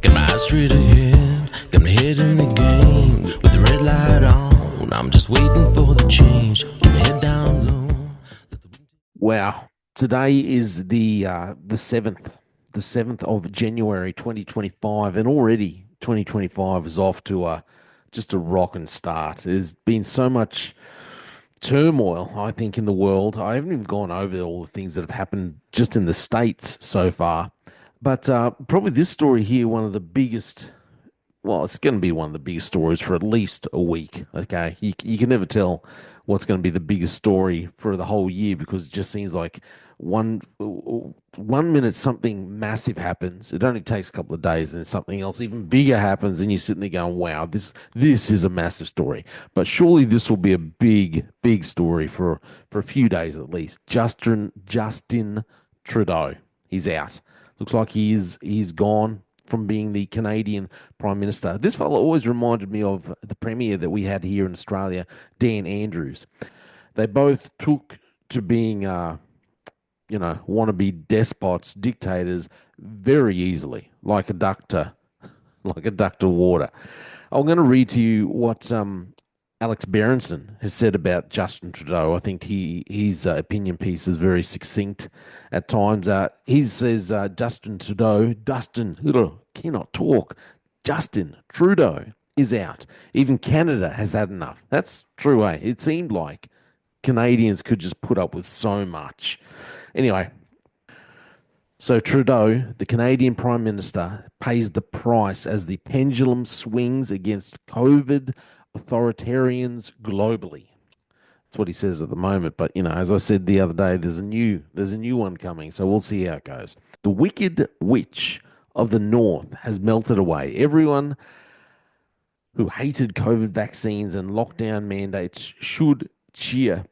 Got my eyes straight ahead, got my head in the game. With the red light on, I'm just waiting for the change. Keep my head down low. Wow. Today is the 7th of January 2025, and already 2025 is off to just a rocking start. There's been so much turmoil, I think, in the world. I haven't even gone over all the things that have happened just in the States so far. But probably this story here, one of the biggest, well, it's going to be one of the biggest stories for at least a week. Okay, you can never tell what's going to be the biggest story for the whole year because it just seems like one minute something massive happens. It only takes a couple of days, and then something else even bigger happens, and you're sitting there going, "Wow, this is a massive story." But surely this will be a big story for a few days at least. Justin Trudeau, he's out. Looks like he's gone from being the Canadian Prime Minister. This fellow always reminded me of the Premier that we had here in Australia, Dan Andrews. They both took to being, wannabe despots, dictators, very easily, like a duck to water. I'm going to read to you what Alex Berenson has said about Justin Trudeau. I think his opinion piece is very succinct at times. He says Dustin cannot talk. Justin Trudeau is out. Even Canada has had enough. That's true, eh? It seemed like Canadians could just put up with so much. Anyway, so Trudeau, the Canadian Prime Minister, pays the price as the pendulum swings against COVID authoritarians globally. That's what he says at the moment. But as I said the other day, there's a new one coming. So we'll see how it goes. The wicked witch of the North has melted away. Everyone who hated COVID vaccines and lockdown mandates should cheer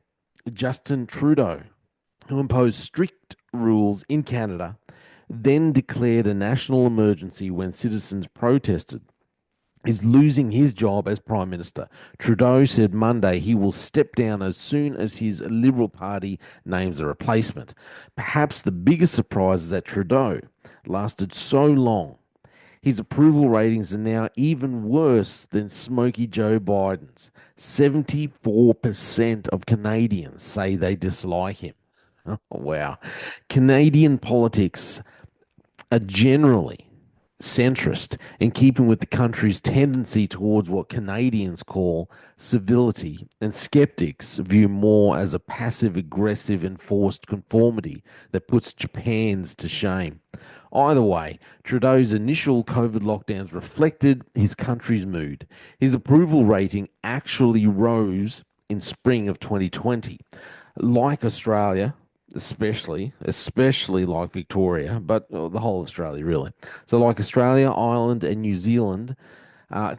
Justin Trudeau, who imposed strict rules in Canada, then declared a national emergency when citizens protested, is losing his job as Prime Minister. Trudeau said Monday he will step down as soon as his Liberal Party names a replacement. Perhaps the biggest surprise is that Trudeau lasted so long. His approval ratings are now even worse than Smoky Joe Biden's. 74% of Canadians say they dislike him. Oh, wow. Canadian politics are generally centrist, in keeping with the country's tendency towards what Canadians call civility, and skeptics view more as a passive aggressive enforced conformity that puts Japan's to shame. Either way, Trudeau's initial COVID lockdowns reflected his country's mood. His approval rating actually rose in spring of 2020. Like Australia, especially like Victoria, but the whole of Australia, really. So, like Australia, Ireland, and New Zealand,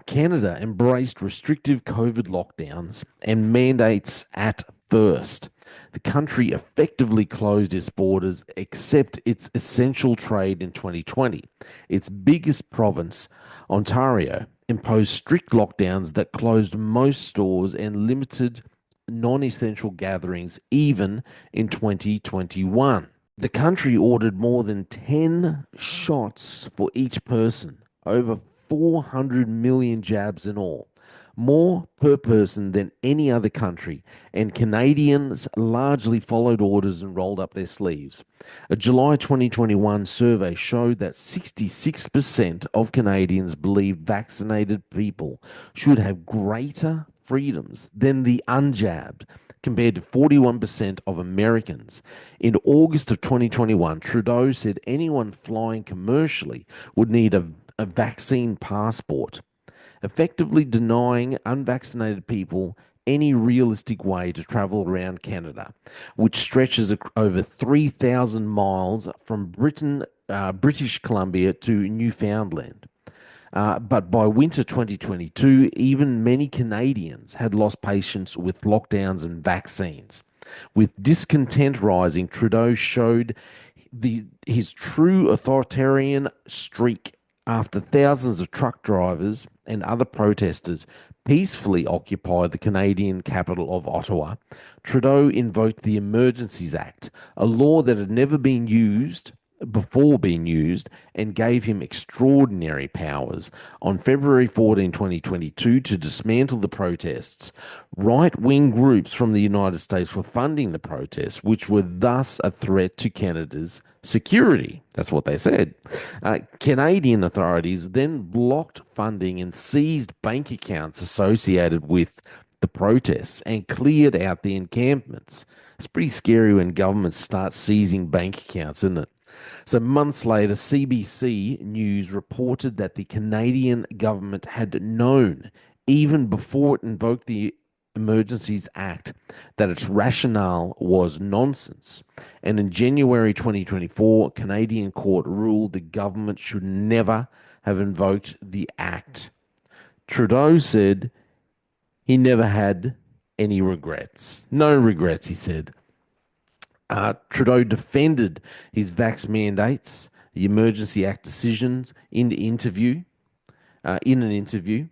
Canada embraced restrictive COVID lockdowns and mandates at first. The country effectively closed its borders except its essential trade in 2020. Its biggest province, Ontario, imposed strict lockdowns that closed most stores and limited non-essential gatherings even in 2021. The country ordered more than 10 shots for each person, over 400 million jabs in all, more per person than any other country, and Canadians largely followed orders and rolled up their sleeves. A July 2021 survey showed that 66% of Canadians believe vaccinated people should have greater freedoms than the unjabbed, compared to 41% of Americans. In August of 2021, Trudeau said anyone flying commercially would need a vaccine passport, effectively denying unvaccinated people any realistic way to travel around Canada, which stretches over 3,000 miles from British Columbia to Newfoundland. But by winter 2022, even many Canadians had lost patience with lockdowns and vaccines. With discontent rising, Trudeau showed his true authoritarian streak after thousands of truck drivers and other protesters peacefully occupied the Canadian capital of Ottawa. Trudeau invoked the Emergencies Act, a law that had never been used before being used and gave him extraordinary powers on February 14, 2022, to dismantle the protests. Right wing groups from the United States were funding the protests, which were thus a threat to Canada's security. That's what they said. Canadian authorities then blocked funding and seized bank accounts associated with the protests and cleared out the encampments. It's pretty scary when governments start seizing bank accounts, isn't it? So, months later, CBC News reported that the Canadian government had known, even before it invoked the Emergencies Act, that its rationale was nonsense. And in January 2024, Canadian court ruled the government should never have invoked the act. Trudeau said he never had any regrets. No regrets, he said. Trudeau defended his vax mandates, the Emergency Act decisions in the interview, in an interview,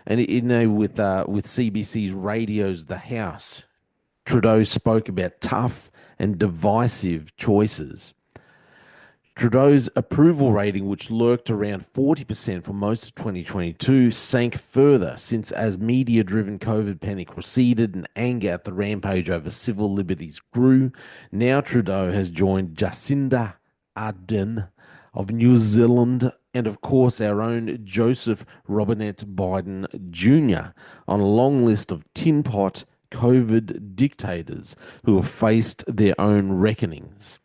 and with CBC's radio's The House, Trudeau spoke about tough and divisive choices. Trudeau's approval rating, which lurked around 40% for most of 2022, sank further since, as media driven COVID panic receded and anger at the rampage over civil liberties grew, now Trudeau has joined Jacinda Ardern of New Zealand and, of course, our own Joseph Robinette Biden Jr. on a long list of tin pot COVID dictators who have faced their own reckonings.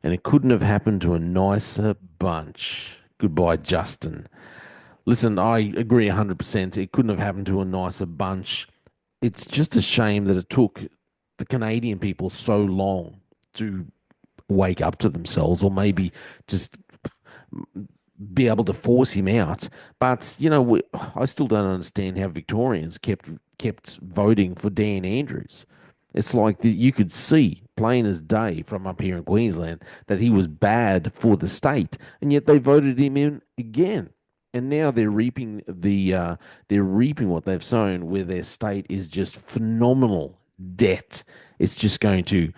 And it couldn't have happened to a nicer bunch. Goodbye, Justin. Listen, I agree 100%. It couldn't have happened to a nicer bunch. It's just a shame that it took the Canadian people so long to wake up to themselves, or maybe just be able to force him out. But I still don't understand how Victorians kept voting for Dan Andrews. It's like you could see plain as day from up here in Queensland that he was bad for the state, and yet they voted him in again. And now they're reaping what they've sown, where their state is just phenomenal debt. It's just going to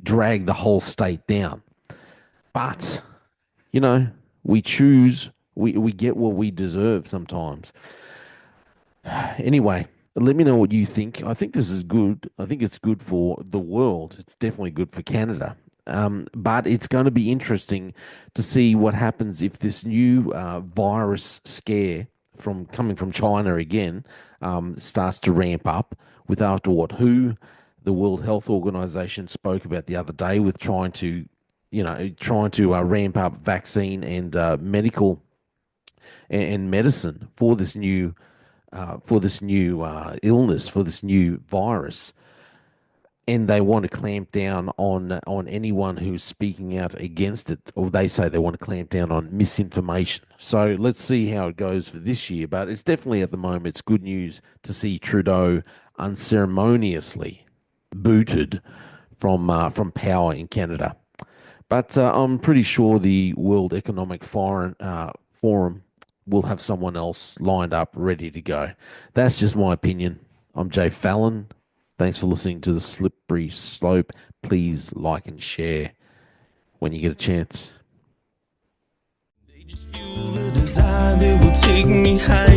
drag the whole state down. But you know, we get what we deserve sometimes. Anyway, let me know what you think. I think this is good. I think it's good for the world. It's definitely good for Canada. But it's going to be interesting to see what happens if this new virus scare from coming from China again starts to ramp up. With, after what, who the World Health Organization spoke about the other day, with trying to ramp up vaccine and medical and medicine for this new illness, for this new virus, and they want to clamp down on anyone who's speaking out against it, or they say they want to clamp down on misinformation. So let's see how it goes for this year. But it's definitely, at the moment, it's good news to see Trudeau unceremoniously booted from power in Canada. But I'm pretty sure the World Economic Forum will have someone else lined up ready to go. That's just my opinion. I'm Jay Fallon. Thanks for listening to The Slippery Slope. Please like and share when you get a chance. They just fuel a desire that will take me high.